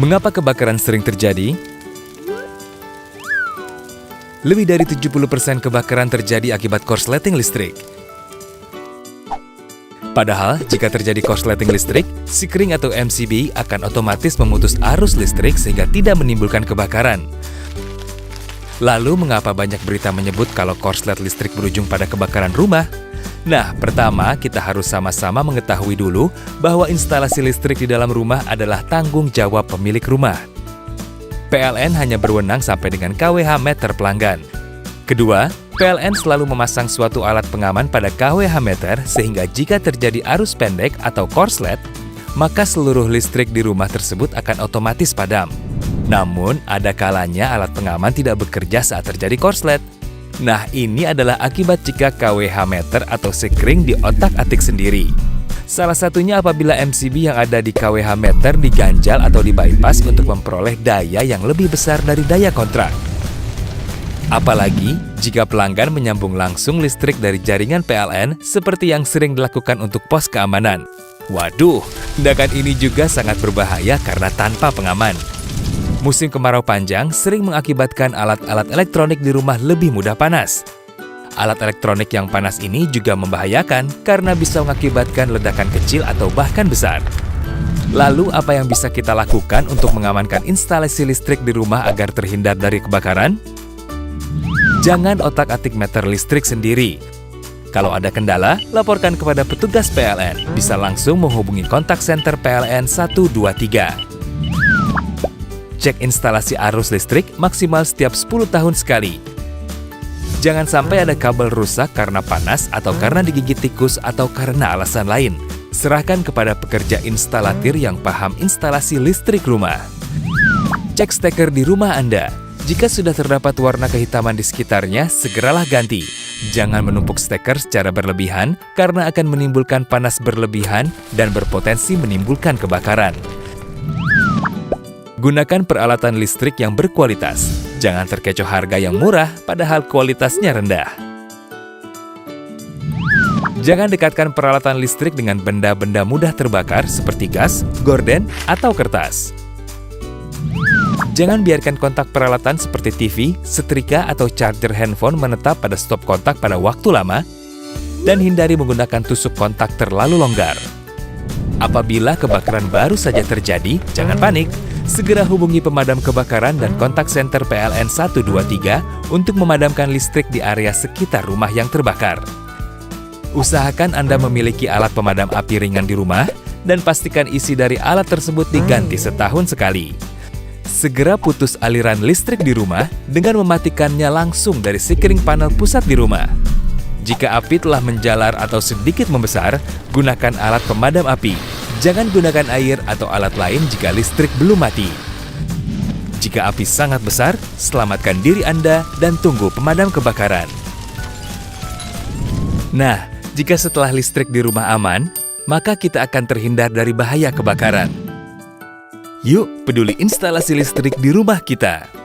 Mengapa kebakaran sering terjadi? Lebih dari 70% kebakaran terjadi akibat korsleting listrik. Padahal, jika terjadi korsleting listrik, Sikring atau MCB akan otomatis memutus arus listrik sehingga tidak menimbulkan kebakaran. Lalu, mengapa banyak berita menyebut kalau korslet listrik berujung pada kebakaran rumah? Nah, pertama kita harus sama-sama mengetahui dulu bahwa instalasi listrik di dalam rumah adalah tanggung jawab pemilik rumah. PLN hanya berwenang sampai dengan kWh meter pelanggan. Kedua, PLN selalu memasang suatu alat pengaman pada kWh meter sehingga jika terjadi arus pendek atau korslet, maka seluruh listrik di rumah tersebut akan otomatis padam. Namun, ada kalanya alat pengaman tidak bekerja saat terjadi korslet. Nah, ini adalah akibat jika kWh meter atau Sikring diotak-atik sendiri. Salah satunya apabila MCB yang ada di kWh meter diganjal atau dibypass untuk memperoleh daya yang lebih besar dari daya kontrak. Apalagi jika pelanggan menyambung langsung listrik dari jaringan PLN seperti yang sering dilakukan untuk pos keamanan. Waduh, tindakan ini juga sangat berbahaya karena tanpa pengaman. Musim kemarau panjang sering mengakibatkan alat-alat elektronik di rumah lebih mudah panas. Alat elektronik yang panas ini juga membahayakan karena bisa mengakibatkan ledakan kecil atau bahkan besar. Lalu, apa yang bisa kita lakukan untuk mengamankan instalasi listrik di rumah agar terhindar dari kebakaran? Jangan otak-atik meter listrik sendiri. Kalau ada kendala, laporkan kepada petugas PLN. Bisa langsung menghubungi kontak center PLN 123. Cek instalasi arus listrik maksimal setiap 10 tahun sekali. Jangan sampai ada kabel rusak karena panas atau karena digigit tikus atau karena alasan lain. Serahkan kepada pekerja instalatir yang paham instalasi listrik rumah. Cek steker di rumah Anda. Jika sudah terdapat warna kehitaman di sekitarnya, segeralah ganti. Jangan menumpuk steker secara berlebihan karena akan menimbulkan panas berlebihan dan berpotensi menimbulkan kebakaran. Gunakan peralatan listrik yang berkualitas. Jangan terkecoh harga yang murah padahal kualitasnya rendah. Jangan dekatkan peralatan listrik dengan benda-benda mudah terbakar seperti gas, gorden, atau kertas. Jangan biarkan kontak peralatan seperti TV, setrika, atau charger handphone menetap pada stop kontak pada waktu lama, dan hindari menggunakan tusuk kontak terlalu longgar. Apabila kebakaran baru saja terjadi, jangan panik. Segera hubungi pemadam kebakaran dan kontak center PLN 123 untuk memadamkan listrik di area sekitar rumah yang terbakar. Usahakan Anda memiliki alat pemadam api ringan di rumah dan pastikan isi dari alat tersebut diganti setahun sekali. Segera putus aliran listrik di rumah dengan mematikannya langsung dari Sikring panel pusat di rumah. Jika api telah menjalar atau sedikit membesar, gunakan alat pemadam api. Jangan gunakan air atau alat lain jika listrik belum mati. Jika api sangat besar, selamatkan diri Anda dan tunggu pemadam kebakaran. Nah, jika setelah listrik di rumah aman, maka kita akan terhindar dari bahaya kebakaran. Yuk, peduli instalasi listrik di rumah kita.